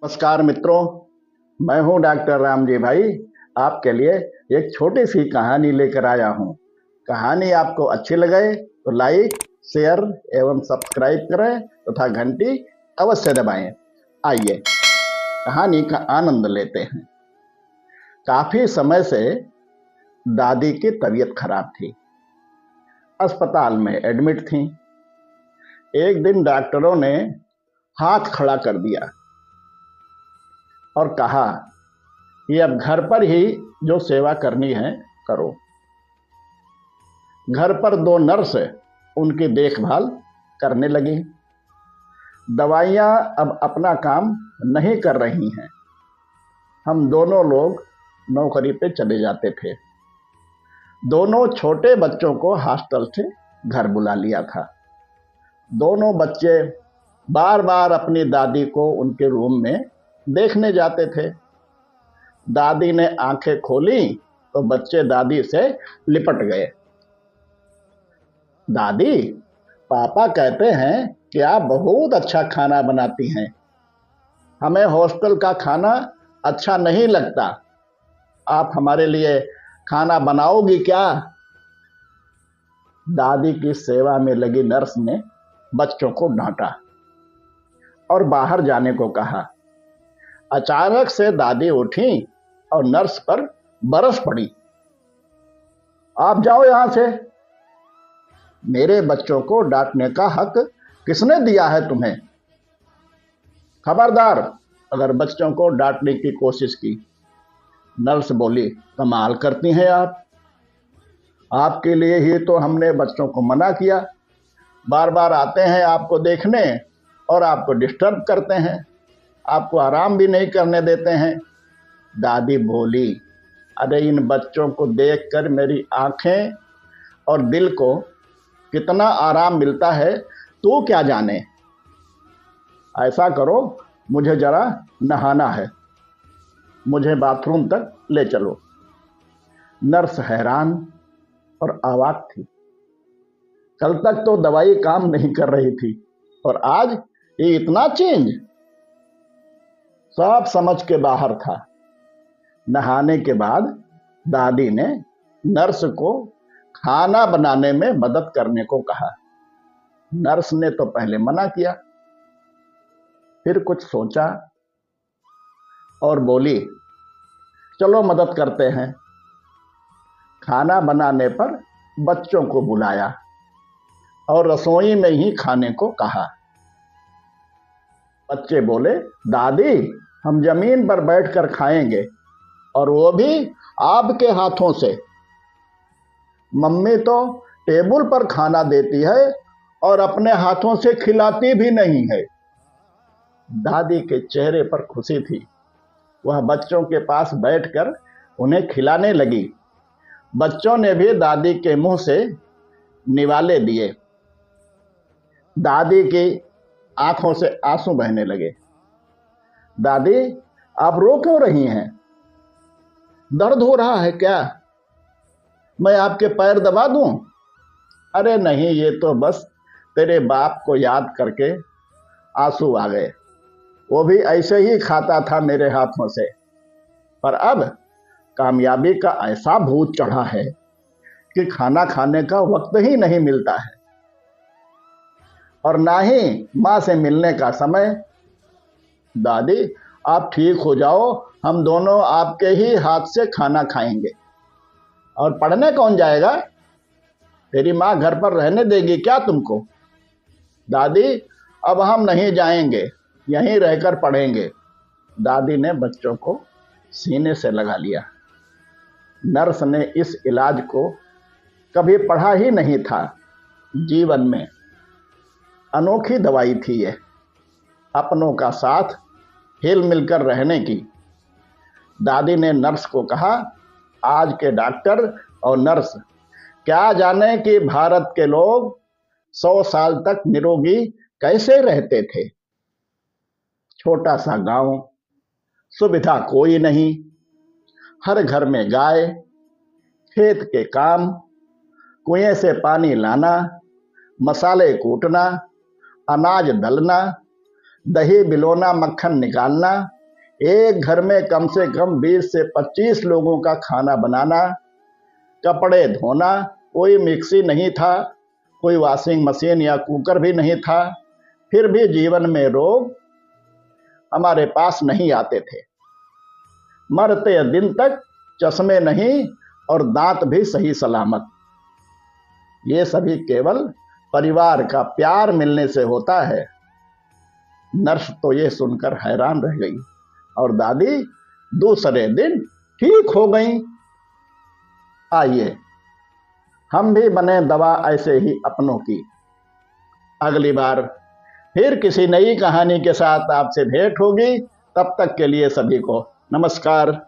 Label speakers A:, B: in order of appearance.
A: नमस्कार मित्रों, मैं हूं डॉक्टर राम जी भाई। आपके लिए एक छोटी सी कहानी लेकर आया हूं। कहानी आपको अच्छी लगे तो लाइक, शेयर एवं सब्सक्राइब करें तथा घंटी अवश्य दबाएं। आइए कहानी का आनंद लेते हैं। काफी समय से दादी की तबीयत खराब थी, अस्पताल में एडमिट थी। एक दिन डॉक्टरों ने हाथ खड़ा कर दिया और कहा कि अब घर पर ही जो सेवा करनी है करो। घर पर 2 नर्स उनकी देखभाल करने लगी। दवाइयाँ अब अपना काम नहीं कर रही हैं। हम दोनों लोग नौकरी पे चले जाते थे। दोनों छोटे बच्चों को हॉस्टल से घर बुला लिया था। दोनों बच्चे बार बार अपनी दादी को उनके रूम में देखने जाते थे। दादी ने आंखें खोली तो बच्चे दादी से लिपट गए। दादी, पापा कहते हैं कि आप बहुत अच्छा खाना बनाती हैं। हमें हॉस्टल का खाना अच्छा नहीं लगता। आप हमारे लिए खाना बनाओगी क्या? दादी की सेवा में लगी नर्स ने बच्चों को डांटा और बाहर जाने को कहा। अचानक से दादी उठी और नर्स पर बरस पड़ी। आप जाओ यहां से। मेरे बच्चों को डांटने का हक किसने दिया है तुम्हें? खबरदार अगर बच्चों को डांटने की कोशिश की। नर्स बोली, कमाल करती हैं आप। आपके लिए ही तो हमने बच्चों को मना किया। बार बार आते हैं आपको देखने और आपको डिस्टर्ब करते हैं। आपको आराम भी नहीं करने देते हैं। दादी बोली, अरे इन बच्चों को देखकर मेरी आंखें और दिल को कितना आराम मिलता है तू क्या जाने। ऐसा करो, मुझे जरा नहाना है, मुझे बाथरूम तक ले चलो। नर्स हैरान और अवाक थी। कल तक तो दवाई काम नहीं कर रही थी और आज ये इतना चेंज। सब समझ के बाहर था। नहाने के बाद दादी ने नर्स को खाना बनाने में मदद करने को कहा। नर्स ने तो पहले मना किया, फिर कुछ सोचा और बोली, चलो मदद करते हैं। खाना बनाने पर बच्चों को बुलाया और रसोई में ही खाने को कहा। बच्चे बोले, दादी हम जमीन पर बैठकर खाएंगे और वो भी आपके हाथों से। मम्मी तो टेबल पर खाना देती है और अपने हाथों से खिलाती भी नहीं है। दादी के चेहरे पर खुशी थी। वह बच्चों के पास बैठकर उन्हें खिलाने लगी। बच्चों ने भी दादी के मुंह से निवाले दिए। दादी की आंखों से आंसू बहने लगे। दादी, आप रो क्यों रही हैं? दर्द हो रहा है क्या? मैं आपके पैर दबा दूं? अरे नहीं, ये तो बस तेरे बाप को याद करके आंसू आ गए। वो भी ऐसे ही खाता था मेरे हाथों से, पर अब कामयाबी का ऐसा भूत चढ़ा है कि खाना खाने का वक्त ही नहीं मिलता है और ना ही माँ से मिलने का समय। दादी, आप ठीक हो जाओ, हम दोनों आपके ही हाथ से खाना खाएंगे। और पढ़ने कौन जाएगा? तेरी माँ घर पर रहने देगी क्या तुमको? दादी, अब हम नहीं जाएंगे, यहीं रहकर पढ़ेंगे। दादी ने बच्चों को सीने से लगा लिया। नर्स ने इस इलाज को कभी पढ़ा ही नहीं था जीवन में। अनोखी दवाई थी ये, अपनों का साथ हिल मिलकर रहने की। दादी ने नर्स को कहा, आज के डॉक्टर और नर्स क्या जाने कि भारत के लोग 100 साल तक निरोगी कैसे रहते थे। छोटा सा गांव, सुविधा कोई नहीं, हर घर में गाय, खेत के काम, कुएं से पानी लाना, मसाले कूटना, अनाज दलना, दही बिलोना, मक्खन निकालना, एक घर में कम से कम 20 से 25 लोगों का खाना बनाना, कपड़े धोना, कोई मिक्सी नहीं था, कोई वॉशिंग मशीन या कुकर भी नहीं था, फिर भी जीवन में रोग हमारे पास नहीं आते थे। मरते दिन तक चश्मे नहीं और दांत भी सही सलामत। ये सभी केवल परिवार का प्यार मिलने से होता है। नर्स तो ये सुनकर हैरान रह गई और दादी दूसरे दिन ठीक हो गई। आइए हम भी बने दवा ऐसे ही अपनों की। अगली बार फिर किसी नई कहानी के साथ आपसे भेंट होगी। तब तक के लिए सभी को नमस्कार।